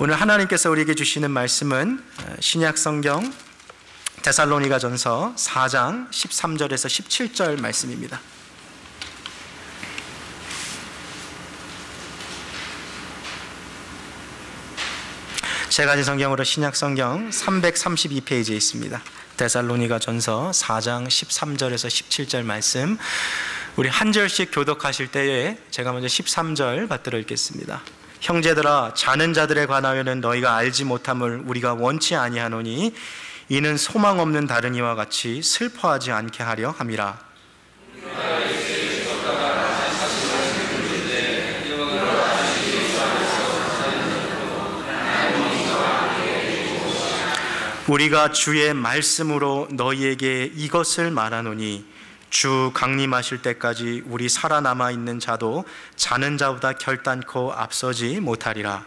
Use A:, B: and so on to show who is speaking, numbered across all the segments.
A: 오늘 하나님께서 우리에게 주시는 말씀은 신약 성경 데살로니가전서 4장 13절에서 17절 말씀입니다. 제가 가진 성경으로 신약 성경 332페이지에 있습니다. 데살로니가전서 4장 13절에서 17절 말씀, 우리 한 절씩 교독하실 때에 제가 먼저 13절 받들어 읽겠습니다. 형제들아, 자는 자들에 관하여는 너희가 알지 못함을 우리가 원치 아니하노니 이는 소망 없는 다른 이와 같이 슬퍼하지 않게 하려 함이라. 우리가 주의 말씀으로 너희에게 이것을 말하노니 주 강림하실 때까지 우리 살아남아 있는 자도 자는 자보다 결단코 앞서지 못하리라.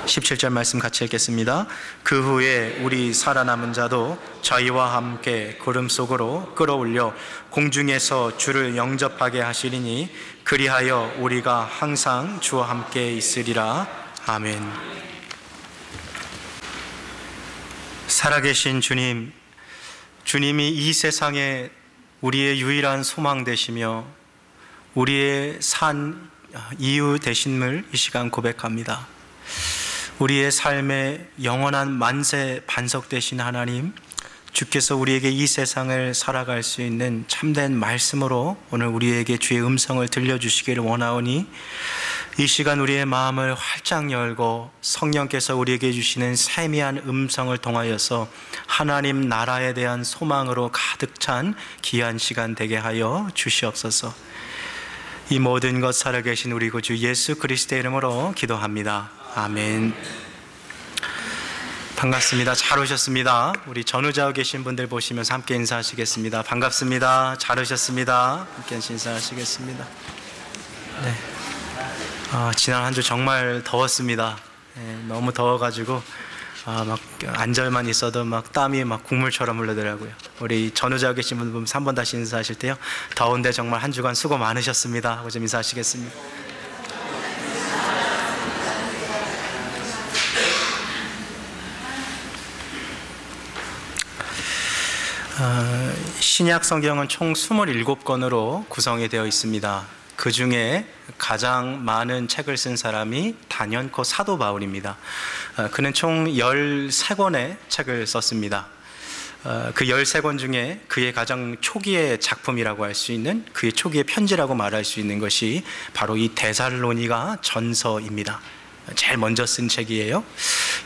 A: 17절 말씀 같이 읽겠습니다. 그 후에 우리 살아남은 자도 저희와 함께 구름 속으로 끌어올려 공중에서 주를 영접하게 하시리니 그리하여 우리가 항상 주와 함께 있으리라. 아멘. 살아계신 주님, 주님이 이 세상에 우리의 유일한 소망 되시며 우리의 산 이유 되심을 이 시간 고백합니다. 우리의 삶에 영원한 만세 반석 되신 하나님, 주께서 우리에게 이 세상을 살아갈 수 있는 참된 말씀으로 오늘 우리에게 주의 음성을 들려주시기를 원하오니 이 시간 우리의 마음을 활짝 열고 성령께서 우리에게 주시는 세미한 음성을 통하여서 하나님 나라에 대한 소망으로 가득 찬 귀한 시간 되게 하여 주시옵소서. 이 모든 것 살아계신 우리 구주 예수 그리스도의 이름으로 기도합니다. 아멘. 반갑습니다. 잘 오셨습니다. 우리 전우자에 계신 분들 보시면서 함께 인사하시겠습니다. 반갑습니다. 잘 오셨습니다. 함께 인사하시겠습니다. 네. 지난 한 주 정말 더웠습니다. 네, 너무 더워가지고 막 안절만 있어도 막 땀이 막 국물처럼 흘러더라고요. 우리 전우자에 계신 분들 보면서 한 번 다시 인사하실 때요, 더운데 정말 한 주간 수고 많으셨습니다 하고 좀 인사하시겠습니다. 신약 성경은 총 27권으로 구성이 되어 있습니다. 그 중에 가장 많은 책을 쓴 사람이 단연코 사도 바울입니다. 그는 총 13권의 책을 썼습니다. 그 13권 중에 그의 가장 초기의 작품이라고 할 수 있는, 그의 초기의 편지라고 말할 수 있는 것이 바로 이 데살로니가 전서입니다. 제일 먼저 쓴 책이에요.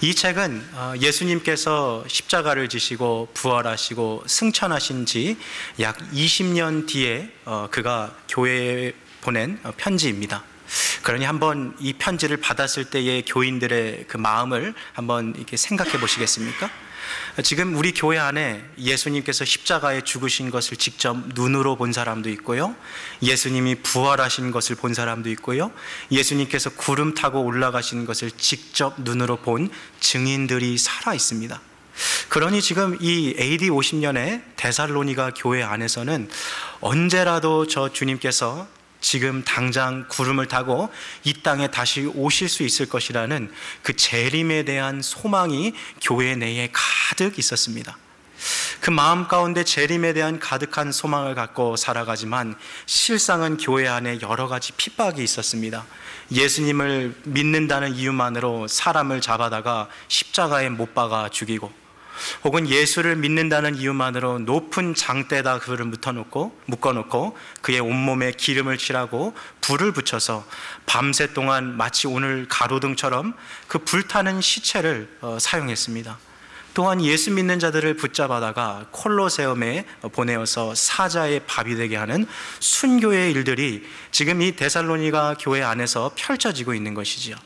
A: 이 책은 예수님께서 십자가를 지시고 부활하시고 승천하신 지 약 20년 뒤에 그가 교회에 보낸 편지입니다. 그러니 한번 이 편지를 받았을 때의 교인들의 그 마음을 한번 이렇게 생각해 보시겠습니까? 지금 우리 교회 안에 예수님께서 십자가에 죽으신 것을 직접 눈으로 본 사람도 있고요, 예수님이 부활하신 것을 본 사람도 있고요, 예수님께서 구름 타고 올라가신 것을 직접 눈으로 본 증인들이 살아 있습니다. 그러니 지금 이 AD 50년에 데살로니가 교회 안에서는 언제라도 저 주님께서 지금 당장 구름을 타고 이 땅에 다시 오실 수 있을 것이라는 그 재림에 대한 소망이 교회 내에 가득 있었습니다. 그 마음 가운데 재림에 대한 가득한 소망을 갖고 살아가지만 실상은 교회 안에 여러 가지 핍박이 있었습니다. 예수님을 믿는다는 이유만으로 사람을 잡아다가 십자가에 못 박아 죽이고, 혹은 예수를 믿는다는 이유만으로 높은 장대에다 그를 묶어놓고 그의 온몸에 기름을 칠하고 불을 붙여서 밤새 동안 마치 오늘 가로등처럼 그 불타는 시체를 사용했습니다. 또한 예수 믿는 자들을 붙잡아다가 콜로세움에 보내어서 사자의 밥이 되게 하는 순교의 일들이 지금 이 데살로니가 교회 안에서 펼쳐지고 있는 것이지요.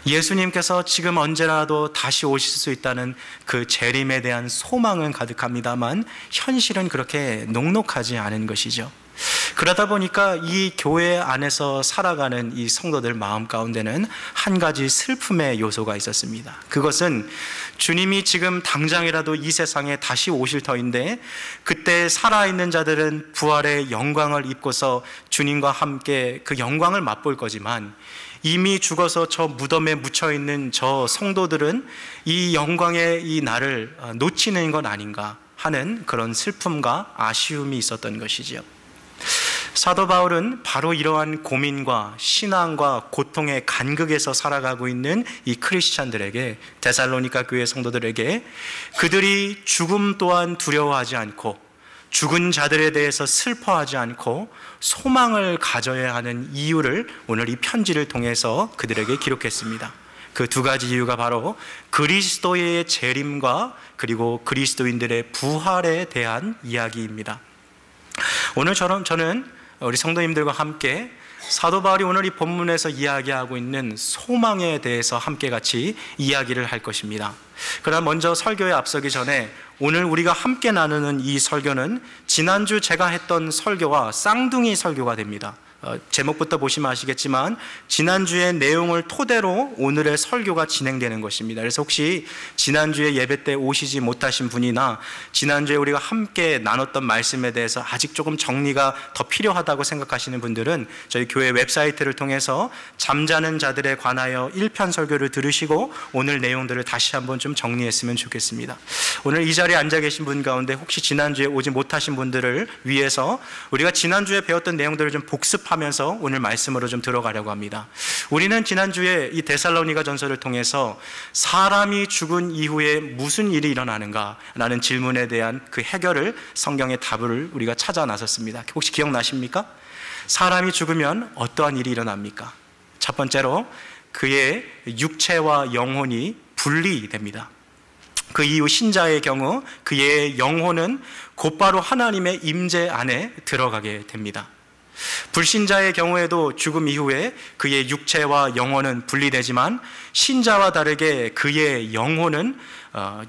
A: 예수님께서 지금 언제라도 다시 오실 수 있다는 그 재림에 대한 소망은 가득합니다만 현실은 그렇게 녹록하지 않은 것이죠. 그러다 보니까 이 교회 안에서 살아가는 이 성도들 마음 가운데는 한 가지 슬픔의 요소가 있었습니다. 그것은 주님이 지금 당장이라도 이 세상에 다시 오실 터인데 그때 살아있는 자들은 부활의 영광을 입고서 주님과 함께 그 영광을 맛볼 거지만 이미 죽어서 저 무덤에 묻혀있는 저 성도들은 이 영광의 이 날을 놓치는 건 아닌가 하는 그런 슬픔과 아쉬움이 있었던 것이지요. 사도 바울은 바로 이러한 고민과 신앙과 고통의 간극에서 살아가고 있는 이 크리스찬들에게, 데살로니가 교회 성도들에게 그들이 죽음 또한 두려워하지 않고 죽은 자들에 대해서 슬퍼하지 않고 소망을 가져야 하는 이유를 오늘 이 편지를 통해서 그들에게 기록했습니다. 그 두 가지 이유가 바로 그리스도의 재림과 그리고 그리스도인들의 부활에 대한 이야기입니다. 오늘 저는 우리 성도님들과 함께 사도 바울이 오늘 이 본문에서 이야기하고 있는 소망에 대해서 함께 같이 이야기를 할 것입니다. 그러나 먼저 설교에 앞서기 전에 오늘 우리가 함께 나누는 이 설교는 지난주 제가 했던 설교와 쌍둥이 설교가 됩니다. 제목부터 보시면 아시겠지만 지난주의 내용을 토대로 오늘의 설교가 진행되는 것입니다. 그래서 혹시 지난주에 예배 때 오시지 못하신 분이나 지난주에 우리가 함께 나눴던 말씀에 대해서 아직 조금 정리가 더 필요하다고 생각하시는 분들은 저희 교회 웹사이트를 통해서 잠자는 자들에 관하여 1편 설교를 들으시고 오늘 내용들을 다시 한번 좀 정리했으면 좋겠습니다. 오늘 이 자리에 앉아 계신 분 가운데 혹시 지난주에 오지 못하신 분들을 위해서 우리가 지난주에 배웠던 내용들을 좀 복습하면서 오늘 말씀으로 좀 들어가려고 합니다. 우리는 지난주에 이 데살로니가 전서를 통해서 사람이 죽은 이후에 무슨 일이 일어나는가 라는 질문에 대한 그 해결을, 성경의 답을 우리가 찾아 나섰습니다. 혹시 기억나십니까? 사람이 죽으면 어떠한 일이 일어납니까? 첫 번째로 그의 육체와 영혼이 분리됩니다. 그 이후 신자의 경우 그의 영혼은 곧바로 하나님의 임재 안에 들어가게 됩니다. 불신자의 경우에도 죽음 이후에 그의 육체와 영혼은 분리되지만 신자와 다르게 그의 영혼은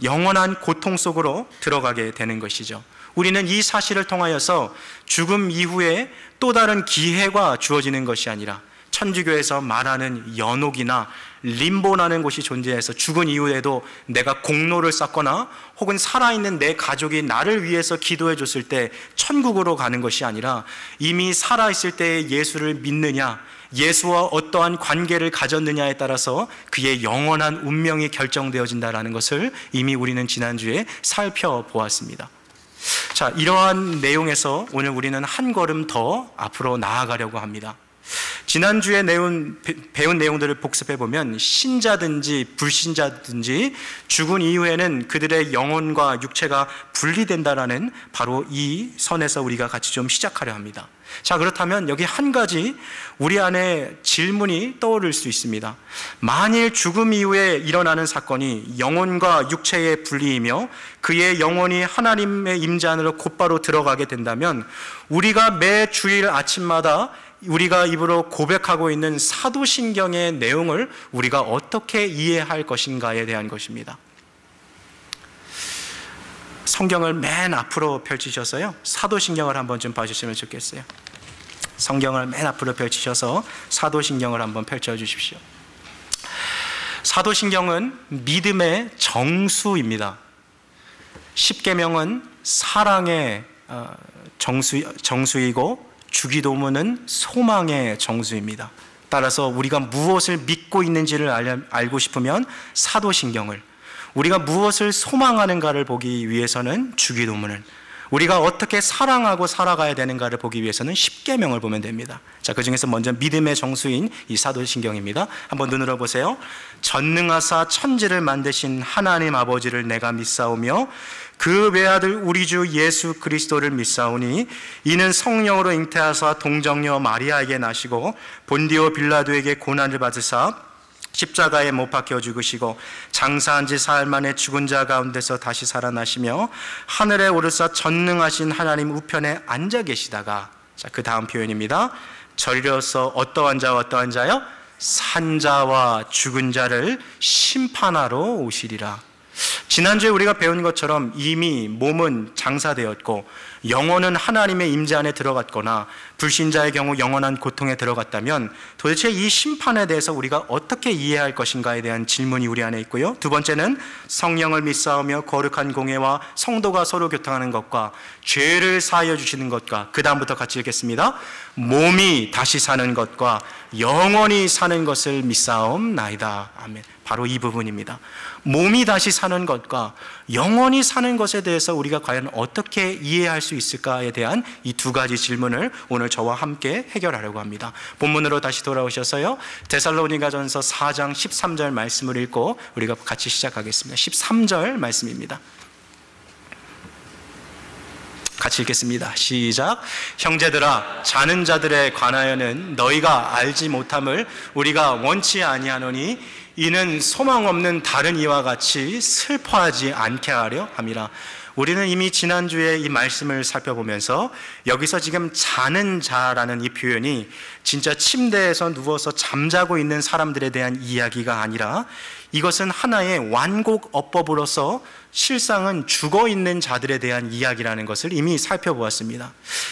A: 영원한 고통 속으로 들어가게 되는 것이죠. 우리는 이 사실을 통하여서 죽음 이후에 또 다른 기회가 주어지는 것이 아니라 천주교에서 말하는 연옥이나 림보라는 곳이 존재해서 죽은 이후에도 내가 공로를 쌓거나 혹은 살아있는 내 가족이 나를 위해서 기도해 줬을 때 천국으로 가는 것이 아니라 이미 살아있을 때 예수를 믿느냐, 예수와 어떠한 관계를 가졌느냐에 따라서 그의 영원한 운명이 결정되어진다는 것을 이미 우리는 지난주에 살펴보았습니다. 자, 이러한 내용에서 오늘 우리는 한 걸음 더 앞으로 나아가려고 합니다. 지난주에 배운 내용들을 복습해보면 신자든지 불신자든지 죽은 이후에는 그들의 영혼과 육체가 분리된다라는 바로 이 선에서 우리가 같이 좀 시작하려 합니다. 자, 그렇다면 여기 한 가지 우리 안에 질문이 떠오를 수 있습니다. 만일 죽음 이후에 일어나는 사건이 영혼과 육체의 분리이며 그의 영혼이 하나님의 임재 안으로 곧바로 들어가게 된다면 우리가 매 주일 아침마다 우리가 입으로 고백하고 있는 사도신경의 내용을 우리가 어떻게 이해할 것인가에 대한 것입니다. 성경을 맨 앞으로 펼치셔서요, 사도신경을 한번 좀 봐주시면 좋겠어요. 성경을 맨 앞으로 펼치셔서 사도신경을 한번 펼쳐주십시오. 사도신경은 믿음의 정수입니다. 십계명은 사랑의 정수이고 주기도문은 소망의 정수입니다. 따라서 우리가 무엇을 믿고 있는지를 알고 싶으면 사도신경을, 우리가 무엇을 소망하는가를 보기 위해서는 주기도문을, 우리가 어떻게 사랑하고 살아가야 되는가를 보기 위해서는 십계명을 보면 됩니다. 자, 그 중에서 먼저 믿음의 정수인 이 사도신경입니다. 한번 눈으로 보세요. 전능하사 천지를 만드신 하나님 아버지를 내가 믿사오며 그 외아들 우리 주 예수 그리스도를 믿사오니 이는 성령으로 잉태하사 동정녀 마리아에게 나시고 본디오 빌라도에게 고난을 받으사 십자가에 못 박혀 죽으시고 장사한 지 사흘 만에 죽은 자 가운데서 다시 살아나시며 하늘에 오르사 전능하신 하나님 우편에 앉아 계시다가, 자, 그 다음 표현입니다. 저리로서 어떠한 자와 어떠한 자요? 산자와 죽은 자를 심판하러 오시리라. 지난주에 우리가 배운 것처럼 이미 몸은 장사되었고 영혼은 하나님의 임재 안에 들어갔거나 불신자의 경우 영원한 고통에 들어갔다면 도대체 이 심판에 대해서 우리가 어떻게 이해할 것인가에 대한 질문이 우리 안에 있고요. 두 번째는 성령을 믿사오며 거룩한 공예와 성도가 서로 교통하는 것과 죄를 사하여 주시는 것과 그 다음부터 같이 읽겠습니다. 몸이 다시 사는 것과 영원히 사는 것을 믿사옵나이다. 아멘. 바로 이 부분입니다. 몸이 다시 사는 것과 영원히 사는 것에 대해서 우리가 과연 어떻게 이해할 수 있을까에 대한 이 두 가지 질문을 오늘 저와 함께 해결하려고 합니다. 본문으로 다시 돌아오셔서요, 데살로니가전서 4장 13절 말씀을 읽고 우리가 같이 시작하겠습니다. 13절 말씀입니다. 같이 읽겠습니다. 시작. 형제들아, 자는 자들에 관하여는 너희가 알지 못함을 우리가 원치 아니하노니 이는 소망 없는 다른 이와 같이 슬퍼하지 않게 하려 함이라. 우리는 이미 지난주에 이 말씀을 살펴보면서 여기서 지금 자는 자라는 이 표현이 진짜 침대에서 누워서 잠자고 있는 사람들에 대한 이야기가 아니라 이것은 하나의 완곡 어법으로서 실상은 죽어있는 자들에 대한 이야기라는 것을 이미 살펴보았습니다.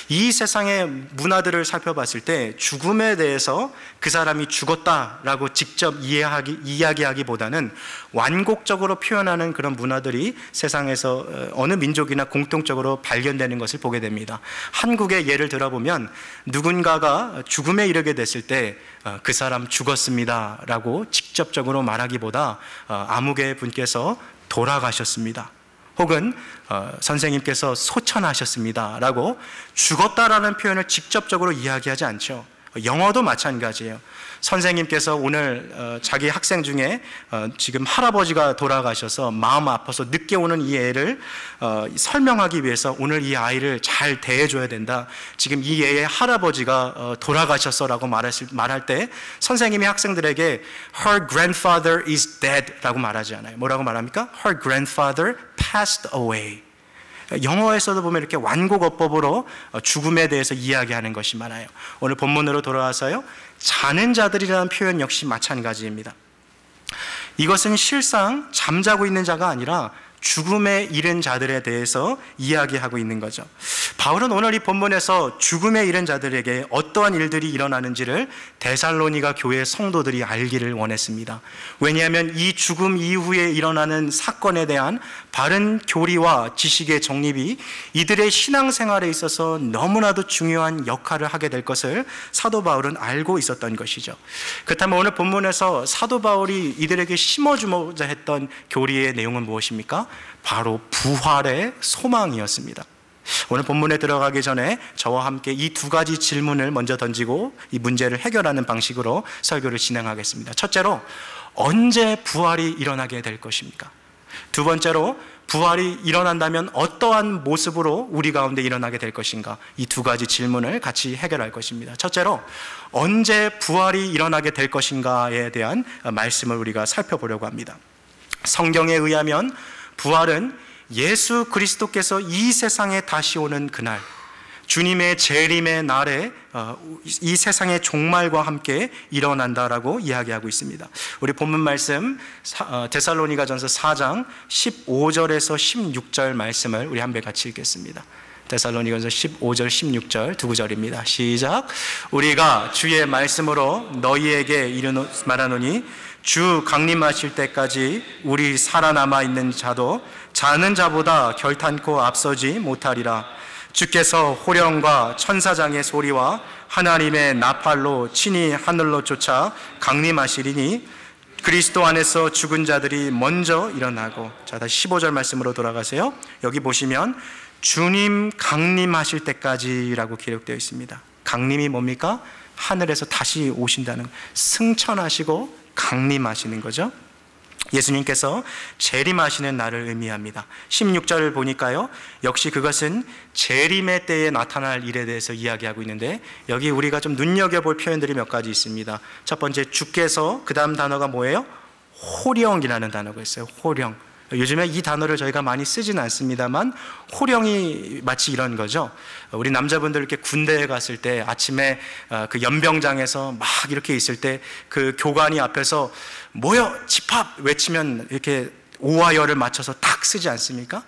A: 이 세상의 문화들을 살펴봤을 때 죽음에 대해서 그 사람이 죽었다라고 직접 이야기하기보다는 완곡적으로 표현하는 그런 문화들이 세상에서 어느 민족이나 공통적으로 발견되는 것을 보게 됩니다. 한국의 예를 들어보면 누군가가 죽음에 이르게 됐을 때 그 사람 죽었습니다 라고 직접적으로 말하기보다 아무개 분께서 돌아가셨습니다, 혹은 선생님께서 소천하셨습니다 라고 죽었다라는 표현을 직접적으로 이야기하지 않죠. 영어도 마찬가지예요. 선생님께서 오늘 자기 학생 중에 지금 할아버지가 돌아가셔서 마음 아파서 늦게 오는 이 애를 설명하기 위해서 오늘 이 아이를 잘 대해줘야 된다, 지금 이 애의 할아버지가 돌아가셨어 라고 말할 때 선생님이 학생들에게 Her grandfather is dead 라고 말하지 않아요. 뭐라고 말합니까? Her grandfather passed away. 영어에서도 보면 이렇게 완곡어법으로 죽음에 대해서 이야기하는 것이 많아요. 오늘 본문으로 돌아와서요, 자는 자들이라는 표현 역시 마찬가지입니다. 이것은 실상 잠자고 있는 자가 아니라 죽음에 이른 자들에 대해서 이야기하고 있는 거죠. 바울은 오늘 이 본문에서 죽음에 이른 자들에게 어떠한 일들이 일어나는지를 데살로니가 교회 성도들이 알기를 원했습니다. 왜냐하면 이 죽음 이후에 일어나는 사건에 대한 바른 교리와 지식의 정립이 이들의 신앙생활에 있어서 너무나도 중요한 역할을 하게 될 것을 사도 바울은 알고 있었던 것이죠. 그렇다면 오늘 본문에서 사도 바울이 이들에게 심어주고자 했던 교리의 내용은 무엇입니까? 바로 부활의 소망이었습니다. 오늘 본문에 들어가기 전에 저와 함께 이 두 가지 질문을 먼저 던지고 이 문제를 해결하는 방식으로 설교를 진행하겠습니다. 첫째로, 언제 부활이 일어나게 될 것입니까? 두 번째로, 부활이 일어난다면 어떠한 모습으로 우리 가운데 일어나게 될 것인가? 이 두 가지 질문을 같이 해결할 것입니다. 첫째로, 언제 부활이 일어나게 될 것인가에 대한 말씀을 우리가 살펴보려고 합니다. 성경에 의하면 부활은 예수 그리스도께서 이 세상에 다시 오는 그날, 주님의 재림의 날에 이 세상의 종말과 함께 일어난다라고 이야기하고 있습니다. 우리 본문 말씀 데살로니가전서 4장 15절에서 16절 말씀을 우리 한번 같이 읽겠습니다. 데살로니가전서 15절 16절 두 구절입니다. 시작. 우리가 주의 말씀으로 너희에게 말하노니 주 강림하실 때까지 우리 살아남아 있는 자도 자는 자보다 결탄코 앞서지 못하리라. 주께서 호령과 천사장의 소리와 하나님의 나팔로 친히 하늘로 쫓아 강림하시리니 그리스도 안에서 죽은 자들이 먼저 일어나고. 자, 다시 15절 말씀으로 돌아가세요. 여기 보시면 주님 강림하실 때까지라고 기록되어 있습니다. 강림이 뭡니까? 하늘에서 다시 오신다는, 승천하시고 강림하시는 거죠. 예수님께서 재림하시는 날을 의미합니다. 16절을 보니까요, 역시 그것은 재림의 때에 나타날 일에 대해서 이야기하고 있는데, 여기 우리가 좀 눈여겨볼 표현들이 몇 가지 있습니다. 첫 번째, 주께서, 그 다음 단어가 뭐예요? 호령이라는 단어가 있어요. 호령. 요즘에 이 단어를 저희가 많이 쓰지는 않습니다만 호령이 마치 이런 거죠. 우리 남자분들 이렇게 군대에 갔을 때 아침에 그 연병장에서 막 이렇게 있을 때 그 교관이 앞에서 모여 집합 외치면 이렇게 오와 열을 맞춰서 탁 쓰지 않습니까?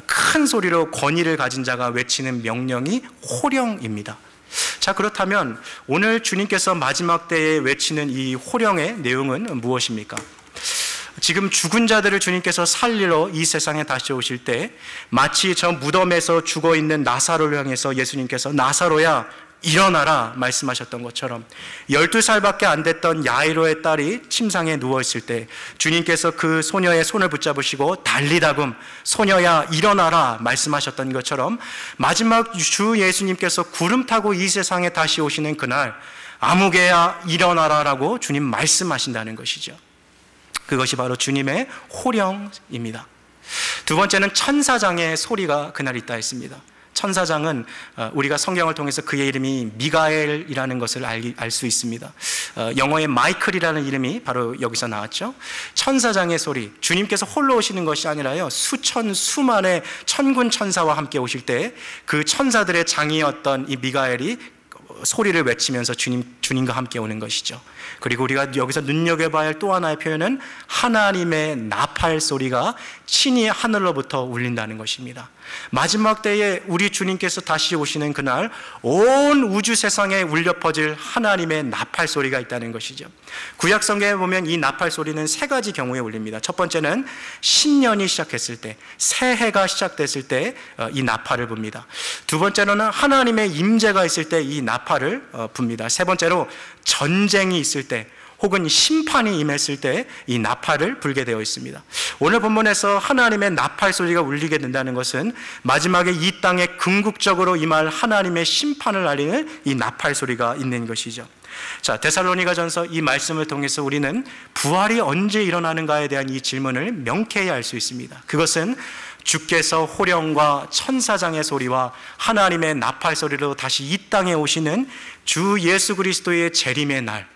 A: 큰 소리로 권위를 가진 자가 외치는 명령이 호령입니다. 자, 그렇다면 오늘 주님께서 마지막 때에 외치는 이 호령의 내용은 무엇입니까? 지금 죽은 자들을 주님께서 살리러 이 세상에 다시 오실 때 마치 저 무덤에서 죽어있는 나사로를 향해서 예수님께서 나사로야 일어나라 말씀하셨던 것처럼 12살밖에 안 됐던 야이로의 딸이 침상에 누워있을 때 주님께서 그 소녀의 손을 붙잡으시고 달리다금 소녀야 일어나라 말씀하셨던 것처럼 마지막 주 예수님께서 구름 타고 이 세상에 다시 오시는 그날 아무개야 일어나라 라고 주님 말씀하신다는 것이죠. 그것이 바로 주님의 호령입니다. 두 번째는 천사장의 소리가 그날 있다 했습니다. 천사장은 우리가 성경을 통해서 그의 이름이 미가엘이라는 것을 알 수 있습니다. 영어의 마이클이라는 이름이 바로 여기서 나왔죠. 천사장의 소리, 주님께서 홀로 오시는 것이 아니라요, 수천 수만의 천군 천사와 함께 오실 때 그 천사들의 장이었던 이 미가엘이 소리를 외치면서 주님과 함께 오는 것이죠. 그리고 우리가 여기서 눈여겨봐야 할 또 하나의 표현은 하나님의 나팔 소리가 친히 하늘로부터 울린다는 것입니다. 마지막 때에 우리 주님께서 다시 오시는 그날 온 우주 세상에 울려 퍼질 하나님의 나팔 소리가 있다는 것이죠. 구약 성경에 보면 이 나팔 소리는 세 가지 경우에 울립니다. 첫 번째는 신년이 시작했을 때, 새해가 시작됐을 때 이 나팔을 붑니다. 두 번째로는 하나님의 임재가 있을 때 이 나팔을 붑니다. 세 번째로 전쟁이 있을 때 혹은 심판이 임했을 때 이 나팔을 불게 되어 있습니다. 오늘 본문에서 하나님의 나팔 소리가 울리게 된다는 것은 마지막에 이 땅에 궁극적으로 임할 하나님의 심판을 알리는 이 나팔 소리가 있는 것이죠. 자, 데살로니가전서 이 말씀을 통해서 우리는 부활이 언제 일어나는가에 대한 이 질문을 명쾌히 알 수 있습니다. 그것은 주께서 호령과 천사장의 소리와 하나님의 나팔 소리로 다시 이 땅에 오시는 주 예수 그리스도의 재림의 날,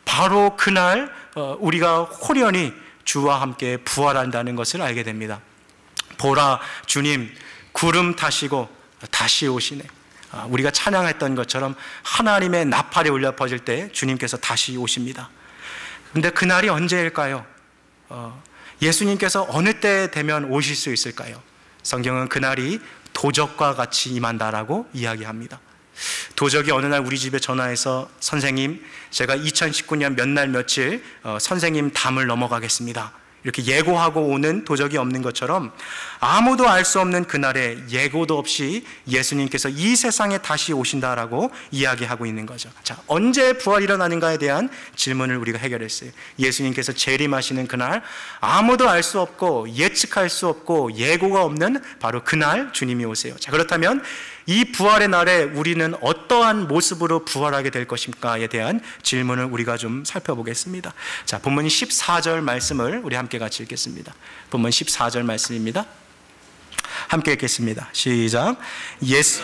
A: 바로 그날 우리가 호련히 주와 함께 부활한다는 것을 알게 됩니다. 보라, 주님 구름 타시고 다시 오시네. 우리가 찬양했던 것처럼 하나님의 나팔이 울려 퍼질 때 주님께서 다시 오십니다. 그런데 그날이 언제일까요? 예수님께서 어느 때 되면 오실 수 있을까요? 성경은 그날이 도적과 같이 임한다라고 이야기합니다. 도적이 어느 날 우리 집에 전화해서 선생님, 제가 2019년 몇 날 며칠 선생님 담을 넘어가겠습니다, 이렇게 예고하고 오는 도적이 없는 것처럼 아무도 알 수 없는 그날에 예고도 없이 예수님께서 이 세상에 다시 오신다라고 이야기하고 있는 거죠. 자, 언제 부활이 일어나는가에 대한 질문을 우리가 해결했어요. 예수님께서 재림하시는 그날, 아무도 알 수 없고 예측할 수 없고 예고가 없는 바로 그날 주님이 오세요. 자, 그렇다면 이 부활의 날에 우리는 어떠한 모습으로 부활하게 될 것인가에 대한 질문을 우리가 좀 살펴보겠습니다. 자, 본문 14절 말씀을 우리 함께 같이 읽겠습니다. 본문 14절 말씀입니다. 함께 읽겠습니다. 시작.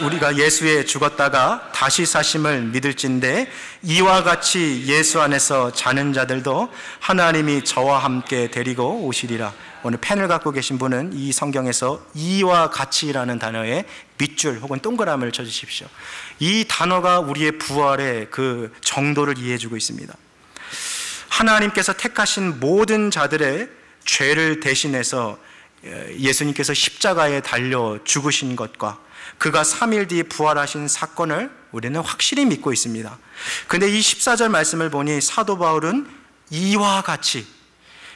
A: 우리가 예수에 죽었다가 다시 사심을 믿을진대 이와 같이 예수 안에서 자는 자들도 하나님이 저와 함께 데리고 오시리라. 오늘 펜을 갖고 계신 분은 이 성경에서 이와 같이라는 단어에 밑줄 혹은 동그라미를 쳐주십시오. 이 단어가 우리의 부활의 그 정도를 이해해주고 있습니다. 하나님께서 택하신 모든 자들의 죄를 대신해서 예수님께서 십자가에 달려 죽으신 것과 그가 3일 뒤에 부활하신 사건을 우리는 확실히 믿고 있습니다. 그런데 이 14절 말씀을 보니 사도 바울은 이와 같이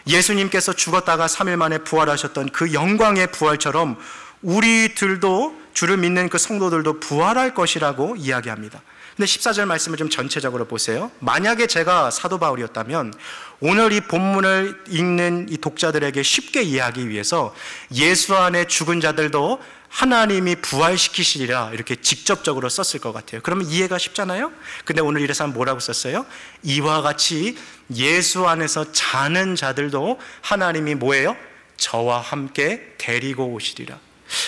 A: 예수님께서 죽었다가 3일 만에 부활하셨던 그 영광의 부활처럼 우리들도 주를 믿는 그 성도들도 부활할 것이라고 이야기합니다. 근데 14절 말씀을 좀 전체적으로 보세요. 만약에 제가 사도 바울이었다면 오늘 이 본문을 읽는 이 독자들에게 쉽게 이해하기 위해서 예수 안에 죽은 자들도 하나님이 부활시키시리라 이렇게 직접적으로 썼을 것 같아요. 그러면 이해가 쉽잖아요. 근데 오늘 이래서 뭐라고 썼어요? 이와 같이 예수 안에서 자는 자들도 하나님이 뭐예요? 저와 함께 데리고 오시리라.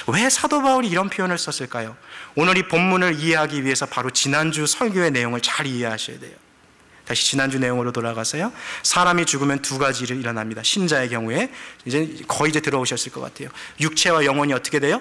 A: 왜 사도 바울이 이런 표현을 썼을까요? 오늘 이 본문을 이해하기 위해서 바로 지난주 설교의 내용을 잘 이해하셔야 돼요. 다시 지난주 내용으로 돌아가서요. 사람이 죽으면 두 가지 일이 일어납니다. 신자의 경우에 거의 들어오셨을 것 같아요. 육체와 영혼이 어떻게 돼요?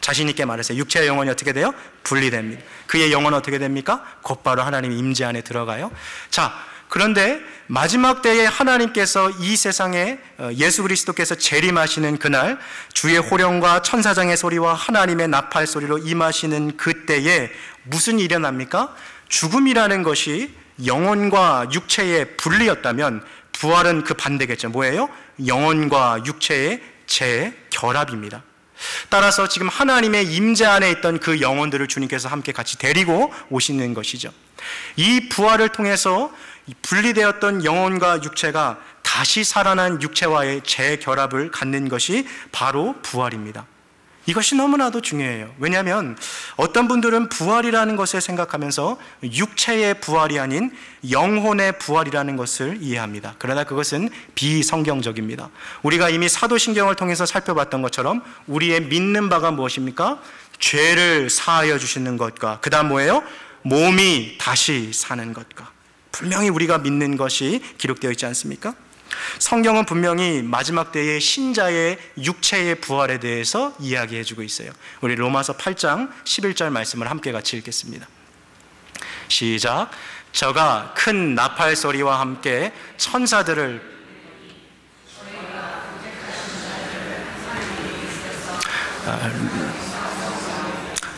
A: 자신 있게 말하세요. 육체와 영혼이 어떻게 돼요? 분리됩니다. 그의 영혼은 어떻게 됩니까? 곧바로 하나님 임재 안에 들어가요. 자, 그런데 마지막 때에 하나님께서 이 세상에 예수 그리스도께서 재림하시는 그날, 주의 호령과 천사장의 소리와 하나님의 나팔 소리로 임하시는 그때에 무슨 일이 일어납니까? 죽음이라는 것이 영혼과 육체의 분리였다면 부활은 그 반대겠죠. 뭐예요? 영혼과 육체의 재결합입니다. 따라서 지금 하나님의 임재 안에 있던 그 영혼들을 주님께서 함께 같이 데리고 오시는 것이죠. 이 부활을 통해서 분리되었던 영혼과 육체가 다시 살아난 육체와의 재결합을 갖는 것이 바로 부활입니다. 이것이 너무나도 중요해요. 왜냐하면 어떤 분들은 부활이라는 것을 생각하면서 육체의 부활이 아닌 영혼의 부활이라는 것을 이해합니다. 그러나 그것은 비성경적입니다. 우리가 이미 사도신경을 통해서 살펴봤던 것처럼 우리의 믿는 바가 무엇입니까? 죄를 사하여 주시는 것과 그 다음 뭐예요? 몸이 다시 사는 것과 분명히 우리가 믿는 것이 기록되어 있지 않습니까? 성경은 분명히 마지막 때의 신자의 육체의 부활에 대해서 이야기해 주고 있어요. 우리 로마서 8장 11절 말씀을 함께 같이 읽겠습니다. 시작. 저가 큰 나팔 소리와 함께 천사들을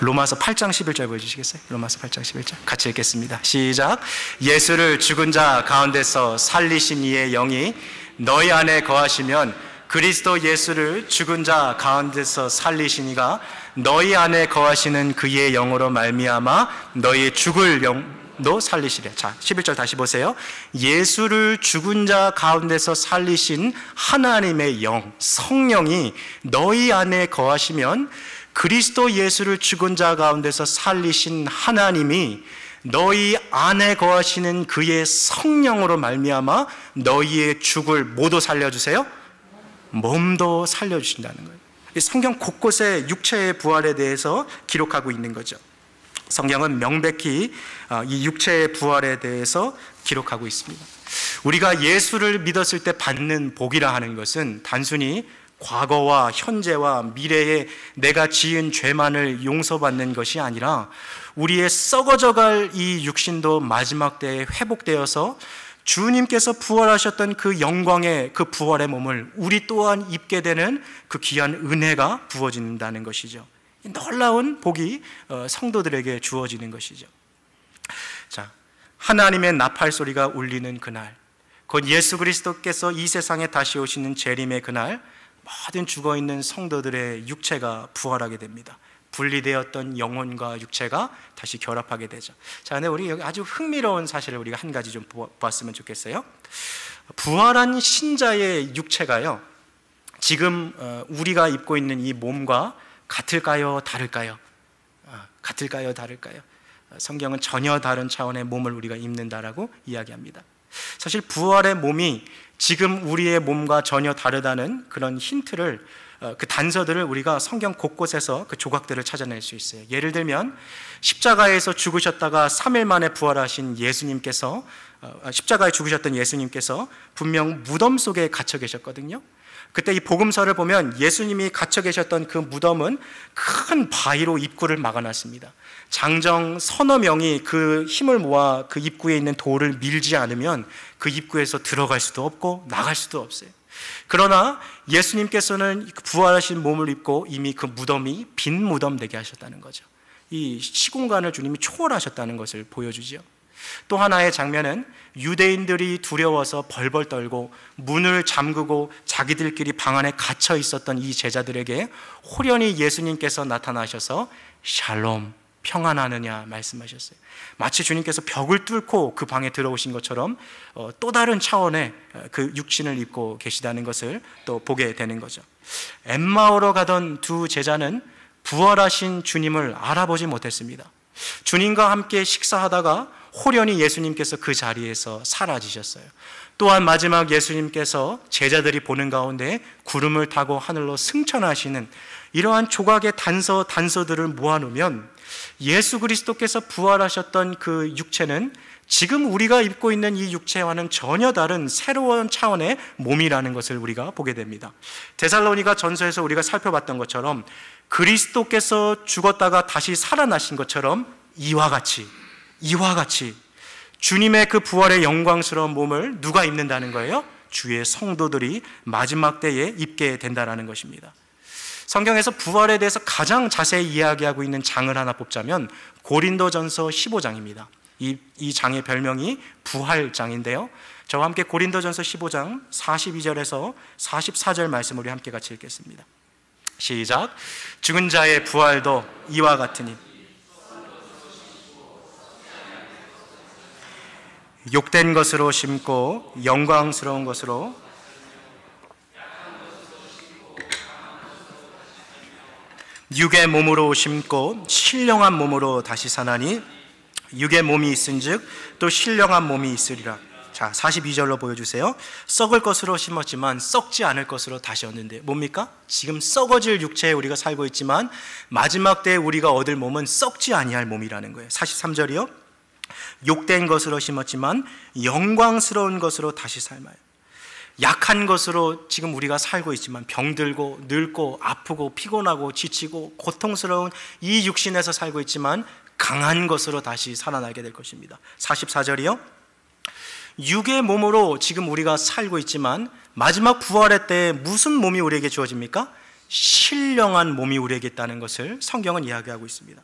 A: 로마서 8장 11절 보여주시겠어요? 로마서 8장 11절 같이 읽겠습니다. 시작. 예수를 죽은 자 가운데서 살리신 이의 영이 너희 안에 거하시면 그리스도 예수를 죽은 자 가운데서 살리신 이가 너희 안에 거하시는 그의 영으로 말미암아 너희 죽을 영도 살리시리라. 자, 11절 다시 보세요. 예수를 죽은 자 가운데서 살리신 하나님의 영, 성령이 너희 안에 거하시면 그리스도 예수를 죽은 자 가운데서 살리신 하나님이 너희 안에 거하시는 그의 성령으로 말미암아 너희의 죽을 모두 살려주세요? 몸도 살려주신다는 거예요. 성경 곳곳에 육체의 부활에 대해서 기록하고 있는 거죠. 성경은 명백히 이 육체의 부활에 대해서 기록하고 있습니다. 우리가 예수를 믿었을 때 받는 복이라 하는 것은 단순히 과거와 현재와 미래에 내가 지은 죄만을 용서받는 것이 아니라 우리의 썩어져갈 이 육신도 마지막 때에 회복되어서 주님께서 부활하셨던 그 영광의 그 부활의 몸을 우리 또한 입게 되는 그 귀한 은혜가 부어진다는 것이죠. 놀라운 복이 성도들에게 주어지는 것이죠. 자, 하나님의 나팔 소리가 울리는 그날, 곧 예수 그리스도께서 이 세상에 다시 오시는 재림의 그날, 모든 죽어있는 성도들의 육체가 부활하게 됩니다. 분리되었던 영혼과 육체가 다시 결합하게 되죠. 자, 근데 우리 여기 아주 흥미로운 사실을 우리가 한 가지 좀 보았으면 좋겠어요. 부활한 신자의 육체가요, 지금 우리가 입고 있는 이 몸과 같을까요? 다를까요? 같을까요? 다를까요? 성경은 전혀 다른 차원의 몸을 우리가 입는다라고 이야기합니다. 사실 부활의 몸이 지금 우리의 몸과 전혀 다르다는 그런 힌트를, 그 단서들을 우리가 성경 곳곳에서 그 조각들을 찾아낼 수 있어요. 예를 들면 십자가에서 죽으셨다가 3일 만에 부활하신 예수님께서, 십자가에 죽으셨던 예수님께서 분명 무덤 속에 갇혀 계셨거든요. 그때 이 복음서를 보면 예수님이 갇혀 계셨던 그 무덤은 큰 바위로 입구를 막아놨습니다. 장정 서너 명이 그 힘을 모아 그 입구에 있는 돌을 밀지 않으면 그 입구에서 들어갈 수도 없고 나갈 수도 없어요. 그러나 예수님께서는 부활하신 몸을 입고 이미 그 무덤이 빈 무덤 되게 하셨다는 거죠. 이 시공간을 주님이 초월하셨다는 것을 보여주죠. 또 하나의 장면은 유대인들이 두려워서 벌벌 떨고 문을 잠그고 자기들끼리 방 안에 갇혀 있었던 이 제자들에게 호련히 예수님께서 나타나셔서 샬롬, 평안하느냐 말씀하셨어요. 마치 주님께서 벽을 뚫고 그 방에 들어오신 것처럼 또 다른 차원의 그 육신을 입고 계시다는 것을 또 보게 되는 거죠. 엠마오로 가던 두 제자는 부활하신 주님을 알아보지 못했습니다. 주님과 함께 식사하다가 호련히 예수님께서 그 자리에서 사라지셨어요. 또한 마지막 예수님께서 제자들이 보는 가운데 구름을 타고 하늘로 승천하시는 이러한 조각의 단서들을 모아놓으면 예수 그리스도께서 부활하셨던 그 육체는 지금 우리가 입고 있는 이 육체와는 전혀 다른 새로운 차원의 몸이라는 것을 우리가 보게 됩니다. 데살로니가 전서에서 우리가 살펴봤던 것처럼 그리스도께서 죽었다가 다시 살아나신 것처럼 이와 같이 주님의 그 부활의 영광스러운 몸을 누가 입는다는 거예요? 주의 성도들이 마지막 때에 입게 된다는 것입니다. 성경에서 부활에 대해서 가장 자세히 이야기하고 있는 장을 하나 뽑자면 고린도전서 15장입니다. 이 장의 별명이 부활장인데요. 저와 함께 고린도전서 15장 42절에서 44절 말씀을 우리 함께 같이 읽겠습니다. 시작. 죽은 자의 부활도 이와 같으니 욕된 것으로 심고 영광스러운 것으로 육의 몸으로 심고 신령한 몸으로 다시 사나니 육의 몸이 있은즉 또 신령한 몸이 있으리라. 자, 42절로 보여주세요. 썩을 것으로 심었지만 썩지 않을 것으로 다시 얻는데 뭡니까? 지금 썩어질 육체에 우리가 살고 있지만 마지막 때에 우리가 얻을 몸은 썩지 아니할 몸이라는 거예요. 43절이요. 욕된 것으로 심었지만 영광스러운 것으로 다시 삶아요. 약한 것으로 지금 우리가 살고 있지만 병들고 늙고 아프고 피곤하고 지치고 고통스러운 이 육신에서 살고 있지만 강한 것으로 다시 살아나게 될 것입니다. 44절이요. 육의 몸으로 지금 우리가 살고 있지만 마지막 부활의 때에 무슨 몸이 우리에게 주어집니까? 신령한 몸이 우리에게 있다는 것을 성경은 이야기하고 있습니다.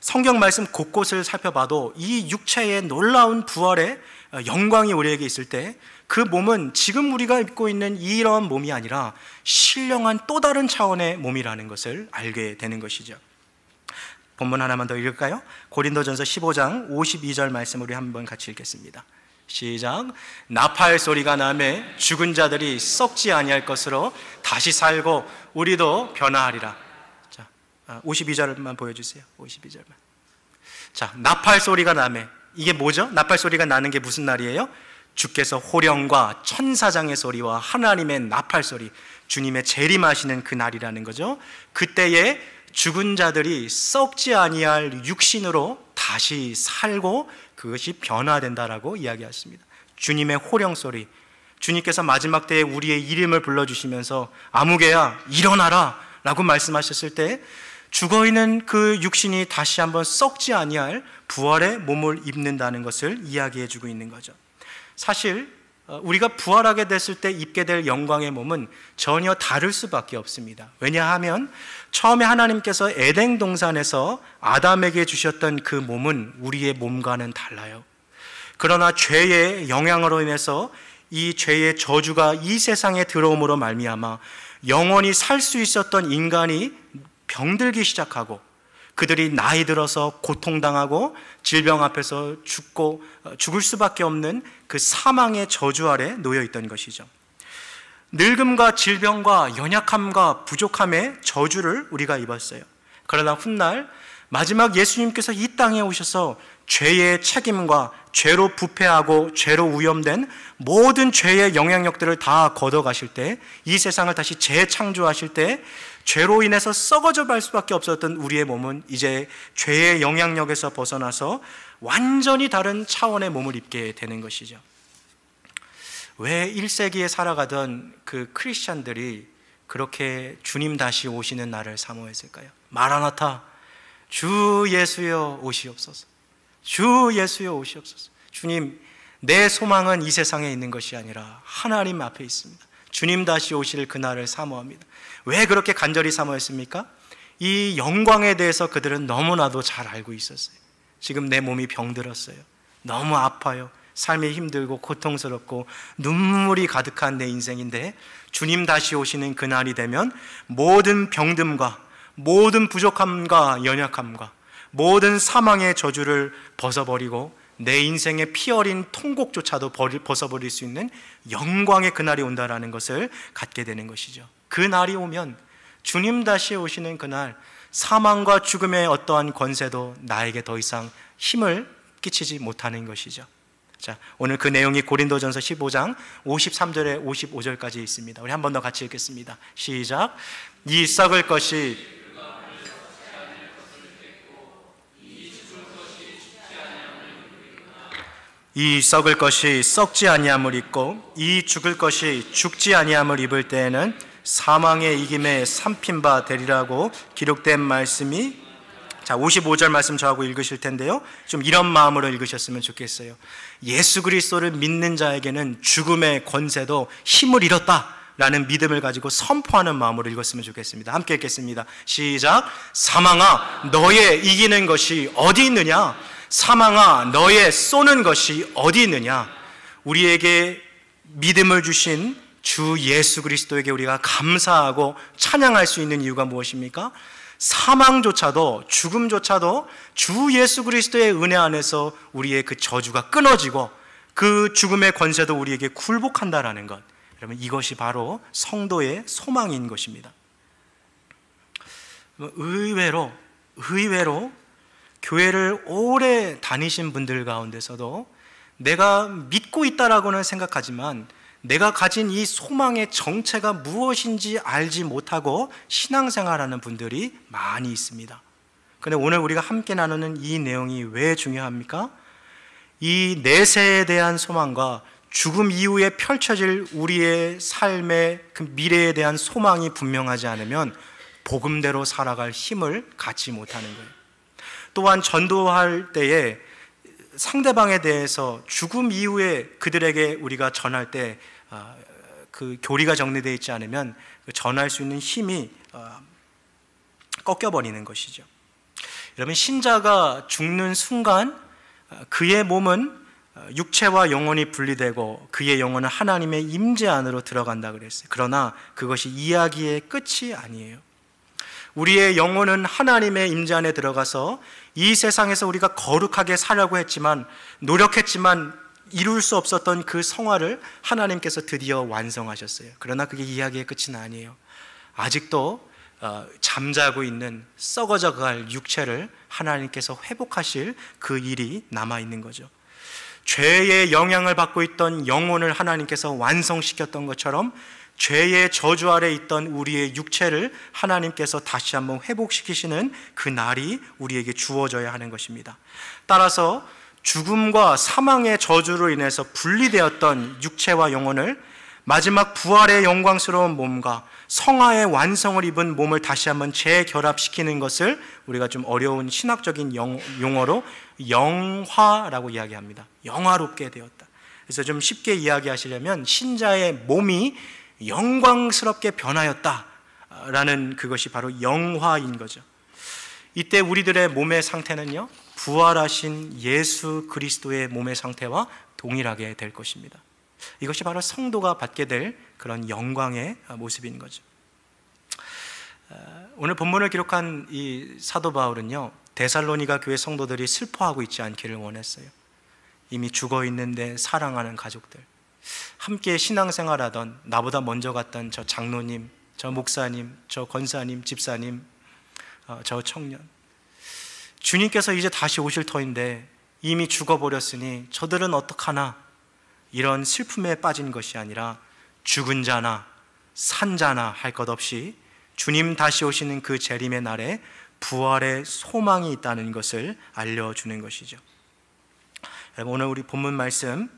A: 성경 말씀 곳곳을 살펴봐도 이 육체의 놀라운 부활의 영광이 우리에게 있을 때 그 몸은 지금 우리가 입고 있는 이러한 몸이 아니라 신령한 또 다른 차원의 몸이라는 것을 알게 되는 것이죠. 본문 하나만 더 읽을까요? 고린도전서 15장 52절 말씀 우리 한번 같이 읽겠습니다. 시작. 나팔 소리가 나매 죽은 자들이 썩지 아니할 것으로 다시 살고 우리도 변화하리라. 자, 52절만 보여주세요. 52절만. 자, 나팔 소리가 나매, 이게 뭐죠? 나팔 소리가 나는 게 무슨 날이에요? 주께서 호령과 천사장의 소리와 하나님의 나팔 소리, 주님의 재림하시는 그 날이라는 거죠. 그때에 죽은 자들이 썩지 아니할 육신으로 다시 살고 그것이 변화된다라고 이야기했습니다. 주님의 호령 소리, 주님께서 마지막 때에 우리의 이름을 불러주시면서 아무개야 일어나라 라고 말씀하셨을 때 죽어있는 그 육신이 다시 한번 썩지 아니할 부활의 몸을 입는다는 것을 이야기해주고 있는 거죠. 사실 우리가 부활하게 됐을 때 입게 될 영광의 몸은 전혀 다를 수밖에 없습니다. 왜냐하면 처음에 하나님께서 에덴 동산에서 아담에게 주셨던 그 몸은 우리의 몸과는 달라요. 그러나 죄의 영향으로 인해서 이 죄의 저주가 이 세상에 들어옴으로 말미암아 영원히 살 수 있었던 인간이 병들기 시작하고 그들이 나이 들어서 고통당하고 질병 앞에서 죽을 수밖에 없는 그 사망의 저주 아래 놓여 있던 것이죠. 늙음과 질병과 연약함과 부족함의 저주를 우리가 입었어요. 그러나 훗날 마지막 예수님께서 이 땅에 오셔서 죄의 책임과 죄로 부패하고 죄로 오염된 모든 죄의 영향력들을 다 걷어가실 때, 이 세상을 다시 재창조하실 때 죄로 인해서 썩어져 갈 수밖에 없었던 우리의 몸은 이제 죄의 영향력에서 벗어나서 완전히 다른 차원의 몸을 입게 되는 것이죠. 왜 1세기에 살아가던 그 크리스찬들이 그렇게 주님 다시 오시는 날을 사모했을까요? 마라나타, 주 예수여 오시옵소서. 주 예수여 오시옵소서. 주님, 내 소망은 이 세상에 있는 것이 아니라 하나님 앞에 있습니다. 주님 다시 오실 그날을 사모합니다. 왜 그렇게 간절히 사모했습니까? 이 영광에 대해서 그들은 너무나도 잘 알고 있었어요. 지금 내 몸이 병들었어요. 너무 아파요. 삶이 힘들고 고통스럽고 눈물이 가득한 내 인생인데 주님 다시 오시는 그날이 되면 모든 병듦과 모든 부족함과 연약함과 모든 사망의 저주를 벗어버리고 내 인생의 피 어린 통곡조차도 벗어버릴 수 있는 영광의 그날이 온다라는 것을 갖게 되는 것이죠. 그 날이 오면, 주님 다시 오시는 그날, 사망과 죽음의 어떠한 권세도 나에게 더 이상 힘을 끼치지 못하는 것이죠. 자, 오늘 그 내용이 고린도전서 15장 53절에 55절까지 있습니다. 우리 한 번 더 같이 읽겠습니다. 시작. 이 썩을 것이 이 썩을 것이 썩지 아니함을 입고 이 죽을 것이 죽지 아니함을 입을 때에는 사망의 이김에 삼킨 바 되리라고 기록된 말씀이 자, 55절 말씀 저하고 읽으실 텐데요, 좀 이런 마음으로 읽으셨으면 좋겠어요. 예수 그리스도를 믿는 자에게는 죽음의 권세도 힘을 잃었다 라는 믿음을 가지고 선포하는 마음으로 읽었으면 좋겠습니다. 함께 읽겠습니다. 시작. 사망아, 너의 이기는 것이 어디 있느냐? 사망아, 너의 쏘는 것이 어디 있느냐? 우리에게 믿음을 주신 주 예수 그리스도에게 우리가 감사하고 찬양할 수 있는 이유가 무엇입니까? 사망조차도, 죽음조차도 주 예수 그리스도의 은혜 안에서 우리의 그 저주가 끊어지고 그 죽음의 권세도 우리에게 굴복한다라는 것, 여러분, 이것이 바로 성도의 소망인 것입니다. 의외로 교회를 오래 다니신 분들 가운데서도 내가 믿고 있다라고는 생각하지만 내가 가진 이 소망의 정체가 무엇인지 알지 못하고 신앙생활하는 분들이 많이 있습니다. 그런데 오늘 우리가 함께 나누는 이 내용이 왜 중요합니까? 이 내세에 대한 소망과 죽음 이후에 펼쳐질 우리의 삶의 그 미래에 대한 소망이 분명하지 않으면 복음대로 살아갈 힘을 갖지 못하는 거예요. 또한 전도할 때에 상대방에 대해서 죽음 이후에 그들에게 우리가 전할 때 그 교리가 정리되어 있지 않으면 전할 수 있는 힘이 꺾여버리는 것이죠. 여러분, 신자가 죽는 순간 그의 몸은 육체와 영혼이 분리되고 그의 영혼은 하나님의 임재 안으로 들어간다 그랬어요. 그러나 그것이 이야기의 끝이 아니에요. 우리의 영혼은 하나님의 임재 안에 들어가서 이 세상에서 우리가 거룩하게 살려고 했지만, 노력했지만 이룰 수 없었던 그 성화를 하나님께서 드디어 완성하셨어요. 그러나 그게 이야기의 끝은 아니에요. 아직도 잠자고 있는 썩어져 갈 육체를 하나님께서 회복하실 그 일이 남아있는 거죠. 죄의 영향을 받고 있던 영혼을 하나님께서 완성시켰던 것처럼 죄의 저주 아래 있던 우리의 육체를 하나님께서 다시 한번 회복시키시는 그 날이 우리에게 주어져야 하는 것입니다. 따라서 죽음과 사망의 저주로 인해서 분리되었던 육체와 영혼을 마지막 부활의 영광스러운 몸과 성화의 완성을 입은 몸을 다시 한번 재결합시키는 것을 우리가 좀 어려운 신학적인 용어로 영화라고 이야기합니다. 영화롭게 되었다. 그래서 좀 쉽게 이야기하시려면 신자의 몸이 영광스럽게 변하였다라는 그것이 바로 영화인 거죠. 이때 우리들의 몸의 상태는요, 부활하신 예수 그리스도의 몸의 상태와 동일하게 될 것입니다. 이것이 바로 성도가 받게 될 그런 영광의 모습인 거죠. 오늘 본문을 기록한 이 사도 바울은요, 데살로니가 교회 성도들이 슬퍼하고 있지 않기를 원했어요. 이미 죽어 있는데 사랑하는 가족들, 함께 신앙생활하던, 나보다 먼저 갔던 저 장로님, 저 목사님, 저 권사님, 집사님, 저 청년, 주님께서 이제 다시 오실 터인데 이미 죽어버렸으니 저들은 어떡하나, 이런 슬픔에 빠진 것이 아니라 죽은 자나 산 자나 할 것 없이 주님 다시 오시는 그 재림의 날에 부활의 소망이 있다는 것을 알려주는 것이죠. 여러분, 오늘 우리 본문 말씀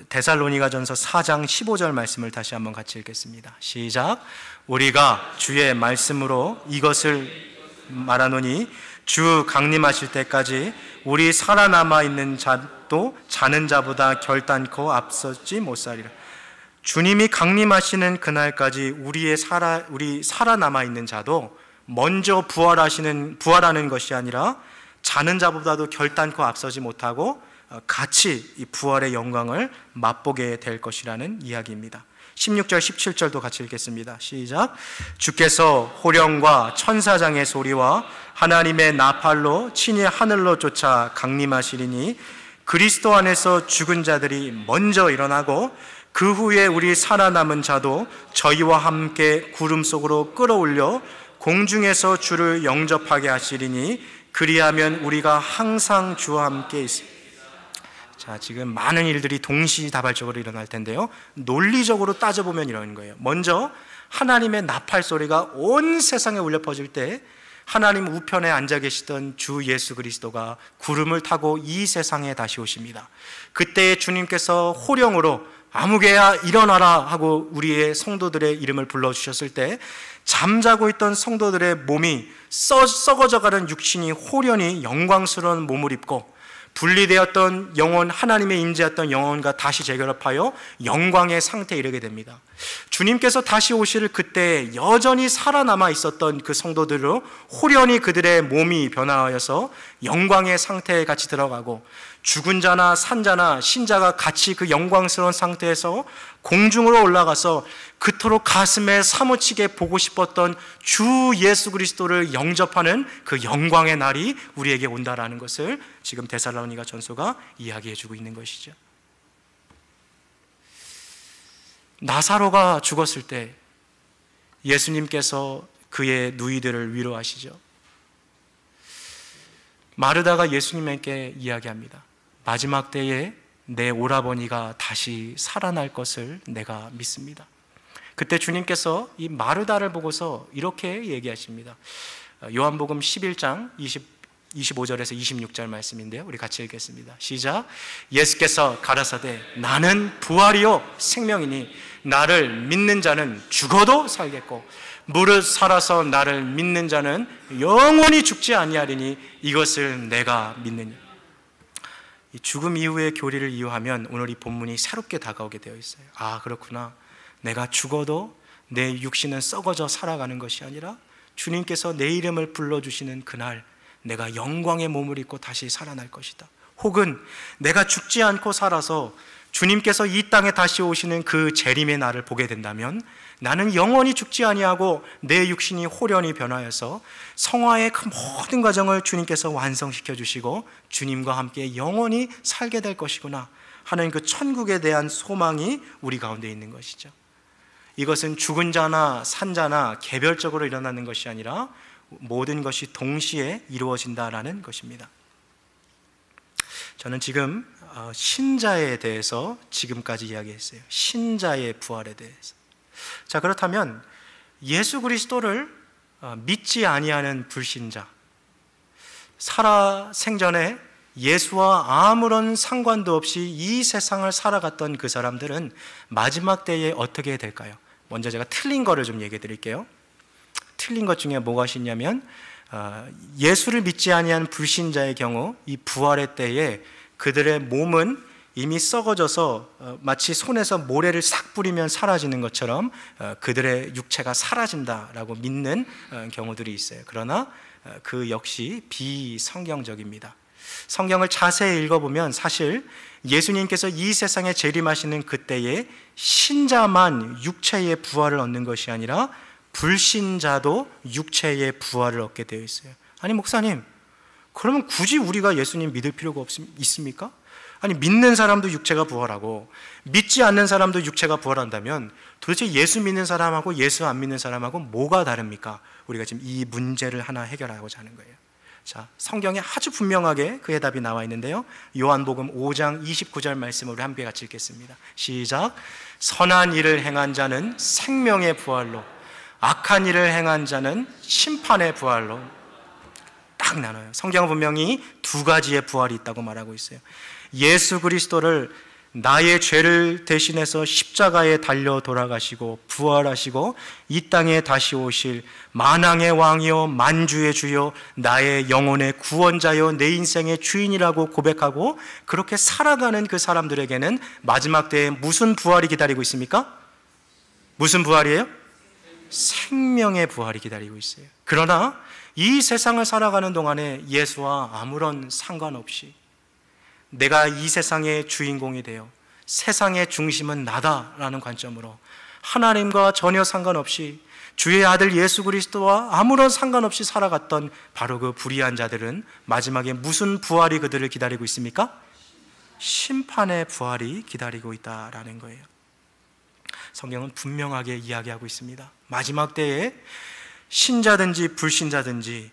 A: 데살로니가전서 4장 15절 말씀을 다시 한번 같이 읽겠습니다. 시작. 우리가 주의 말씀으로 이것을 말하노니 주 강림하실 때까지 우리 살아남아 있는 자도 자는 자보다 결단코 앞서지 못살리라. 주님이 강림하시는 그날까지 우리 살아남아 있는 자도 먼저 부활하는 것이 아니라 자는 자보다도 결단코 앞서지 못하고 같이 이 부활의 영광을 맛보게 될 것이라는 이야기입니다. 16절 17절도 같이 읽겠습니다. 시작. 주께서 호령과 천사장의 소리와 하나님의 나팔로 친히 하늘로 쫓아 강림하시리니 그리스도 안에서 죽은 자들이 먼저 일어나고 그 후에 우리 살아남은 자도 저희와 함께 구름 속으로 끌어올려 공중에서 주를 영접하게 하시리니 그리하면 우리가 항상 주와 함께 있습니다. 자, 지금 많은 일들이 동시다발적으로 일어날 텐데요, 논리적으로 따져보면 이런 거예요. 먼저 하나님의 나팔 소리가 온 세상에 울려 퍼질 때 하나님 우편에 앉아 계시던 주 예수 그리스도가 구름을 타고 이 세상에 다시 오십니다. 그때 주님께서 호령으로 아무개야 일어나라 하고 우리의 성도들의 이름을 불러주셨을 때 잠자고 있던 성도들의 몸이 썩어져가는 육신이 홀연히 영광스러운 몸을 입고 분리되었던 영혼, 하나님의 임재했던 영혼과 다시 재결합하여 영광의 상태에 이르게 됩니다. 주님께서 다시 오실 그때 여전히 살아남아 있었던 그 성도들로 홀연히 그들의 몸이 변화하여서 영광의 상태에 같이 들어가고, 죽은 자나 산 자나 신자가 같이 그 영광스러운 상태에서 공중으로 올라가서 그토록 가슴에 사무치게 보고 싶었던 주 예수 그리스도를 영접하는 그 영광의 날이 우리에게 온다라는 것을 지금 데살로니가 전서가 이야기해 주고 있는 것이죠. 나사로가 죽었을 때 예수님께서 그의 누이들을 위로하시죠. 마르다가 예수님에게 이야기합니다. 마지막 때에 내 오라버니가 다시 살아날 것을 내가 믿습니다. 그때 주님께서 이 마르다를 보고서 이렇게 얘기하십니다. 요한복음 11장 25절에서 26절 말씀인데요, 우리 같이 읽겠습니다. 시작. 예수께서 가라사대 나는 부활이요 생명이니 나를 믿는 자는 죽어도 살겠고 무릇 살아서 나를 믿는 자는 영원히 죽지 아니하리니 이것을 내가 믿느니. 이 죽음 이후의 교리를 이유하면 오늘 이 본문이 새롭게 다가오게 되어 있어요. 아, 그렇구나. 내가 죽어도 내 육신은 썩어져 살아가는 것이 아니라 주님께서 내 이름을 불러주시는 그날 내가 영광의 몸을 입고 다시 살아날 것이다. 혹은 내가 죽지 않고 살아서 주님께서 이 땅에 다시 오시는 그 재림의 날을 보게 된다면 나는 영원히 죽지 아니하고 내 육신이 홀연히 변하여서 성화의 그 모든 과정을 주님께서 완성시켜 주시고 주님과 함께 영원히 살게 될 것이구나 하는 그 천국에 대한 소망이 우리 가운데 있는 것이죠. 이것은 죽은 자나 산 자나 개별적으로 일어나는 것이 아니라 모든 것이 동시에 이루어진다라는 것입니다. 저는 지금 신자에 대해서 지금까지 이야기했어요. 신자의 부활에 대해서. 자, 그렇다면 예수 그리스도를 믿지 아니하는 불신자, 살아 생전에 예수와 아무런 상관도 없이 이 세상을 살아갔던 그 사람들은 마지막 때에 어떻게 될까요? 먼저 제가 틀린 거를 좀 얘기해 드릴게요. 틀린 것 중에 뭐가 있냐면 예수를 믿지 아니한 불신자의 경우 이 부활의 때에 그들의 몸은 이미 썩어져서 마치 손에서 모래를 싹 뿌리면 사라지는 것처럼 그들의 육체가 사라진다라고 믿는 경우들이 있어요. 그러나 그 역시 비성경적입니다. 성경을 자세히 읽어보면 사실 예수님께서 이 세상에 재림하시는 그때에 신자만 육체의 부활을 얻는 것이 아니라 불신자도 육체의 부활을 얻게 되어 있어요. 아니 목사님, 그러면 굳이 우리가 예수님 믿을 필요가 있습니까? 아니 믿는 사람도 육체가 부활하고 믿지 않는 사람도 육체가 부활한다면 도대체 예수 믿는 사람하고 예수 안 믿는 사람하고 뭐가 다릅니까? 우리가 지금 이 문제를 하나 해결하고자 하는 거예요. 자, 성경에 아주 분명하게 그 해답이 나와 있는데요, 요한복음 5장 29절 말씀을 우리 함께 같이 읽겠습니다. 시작. 선한 일을 행한 자는 생명의 부활로, 악한 일을 행한 자는 심판의 부활로 딱 나눠요. 성경은 분명히 두 가지의 부활이 있다고 말하고 있어요. 예수 그리스도를 나의 죄를 대신해서 십자가에 달려 돌아가시고 부활하시고 이 땅에 다시 오실 만왕의 왕이요 만주의 주요 나의 영혼의 구원자요 내 인생의 주인이라고 고백하고 그렇게 살아가는 그 사람들에게는 마지막 때에 무슨 부활이 기다리고 있습니까? 무슨 부활이에요? 생명의 부활이 기다리고 있어요. 그러나 이 세상을 살아가는 동안에 예수와 아무런 상관없이 내가 이 세상의 주인공이 되어 세상의 중심은 나다라는 관점으로 하나님과 전혀 상관없이 주의 아들 예수 그리스도와 아무런 상관없이 살아갔던 바로 그 불의한 자들은 마지막에 무슨 부활이 그들을 기다리고 있습니까? 심판의 부활이 기다리고 있다라는 거예요. 성경은 분명하게 이야기하고 있습니다. 마지막 때에 신자든지 불신자든지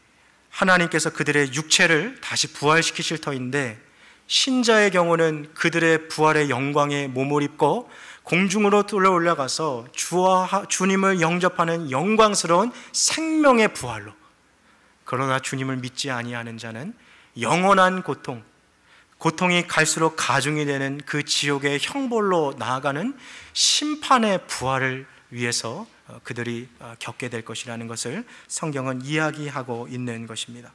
A: 하나님께서 그들의 육체를 다시 부활시키실 터인데 신자의 경우는 그들의 부활의 영광에 몸을 입고 공중으로 올라가서 주님을 영접하는 영광스러운 생명의 부활로, 그러나 주님을 믿지 아니하는 자는 영원한 고통, 고통이 갈수록 가중이 되는 그 지옥의 형벌로 나아가는 심판의 부활을 위해서 그들이 겪게 될 것이라는 것을 성경은 이야기하고 있는 것입니다.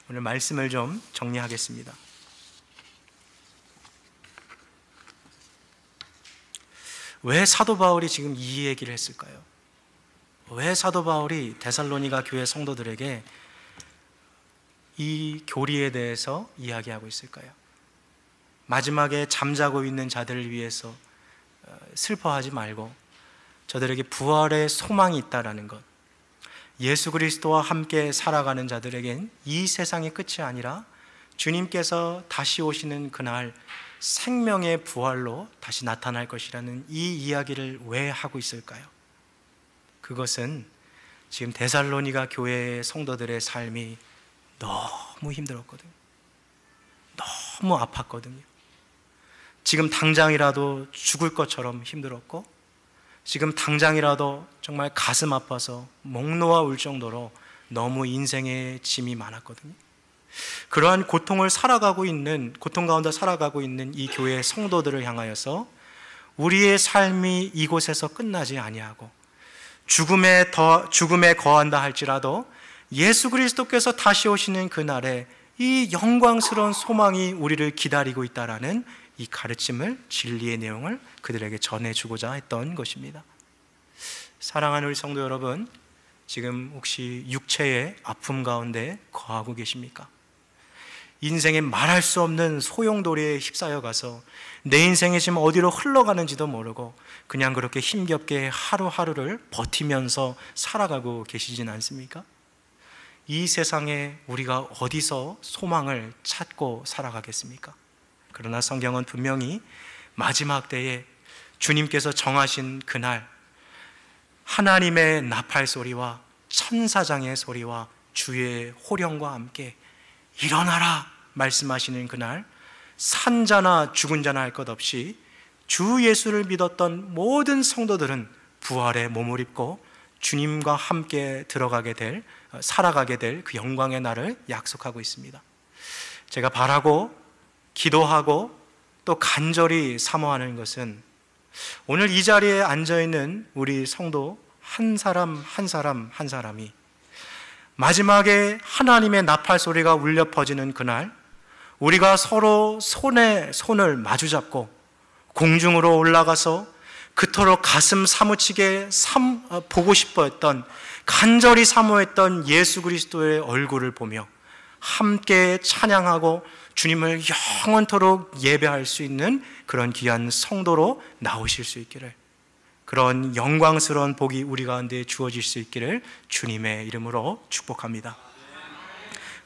A: 오늘 말씀을 좀 정리하겠습니다. 왜 사도 바울이 지금 이 얘기를 했을까요? 왜 사도 바울이 데살로니가 교회 성도들에게 이 교리에 대해서 이야기하고 있을까요? 마지막에 잠자고 있는 자들을 위해서 슬퍼하지 말고 저들에게 부활의 소망이 있다라는 것, 예수 그리스도와 함께 살아가는 자들에겐 이 세상의 끝이 아니라 주님께서 다시 오시는 그날 생명의 부활로 다시 나타날 것이라는 이 이야기를 왜 하고 있을까요? 그것은 지금 데살로니가 교회의 성도들의 삶이 너무 힘들었거든요. 너무 아팠거든요. 지금 당장이라도 죽을 것처럼 힘들었고, 지금 당장이라도 정말 가슴 아파서 목 놓아 울 정도로 너무 인생의 짐이 많았거든요. 그러한 고통 가운데 살아가고 있는 이 교회의 성도들을 향하여서 우리의 삶이 이곳에서 끝나지 아니하고 죽음에 거한다 할지라도 예수 그리스도께서 다시 오시는 그날에 이 영광스러운 소망이 우리를 기다리고 있다라는 이 가르침을, 진리의 내용을 그들에게 전해주고자 했던 것입니다. 사랑하는 우리 성도 여러분, 지금 혹시 육체의 아픔 가운데 거하고 계십니까? 인생에 말할 수 없는 소용돌이에 휩싸여 가서 내 인생이 지금 어디로 흘러가는지도 모르고 그냥 그렇게 힘겹게 하루하루를 버티면서 살아가고 계시진 않습니까? 이 세상에 우리가 어디서 소망을 찾고 살아가겠습니까? 그러나 성경은 분명히 마지막 때에 주님께서 정하신 그날 하나님의 나팔 소리와 천사장의 소리와 주의 호령과 함께 일어나라 말씀하시는 그날, 산자나 죽은 자나 할 것 없이 주 예수를 믿었던 모든 성도들은 부활의 몸을 입고 주님과 함께 살아가게 될 그 영광의 날을 약속하고 있습니다. 제가 바라고 기도하고 또 간절히 사모하는 것은 오늘 이 자리에 앉아있는 우리 성도 한 사람 한 사람이 마지막에 하나님의 나팔 소리가 울려 퍼지는 그날, 우리가 서로 손에 손을 마주잡고 공중으로 올라가서 그토록 가슴 사무치게 보고 싶어했던, 간절히 사모했던 예수 그리스도의 얼굴을 보며 함께 찬양하고 주님을 영원토록 예배할 수 있는 그런 귀한 성도로 나오실 수 있기를, 그런 영광스러운 복이 우리 가운데 주어질 수 있기를 주님의 이름으로 축복합니다.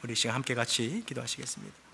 A: 우리 시간 함께 같이 기도하시겠습니다.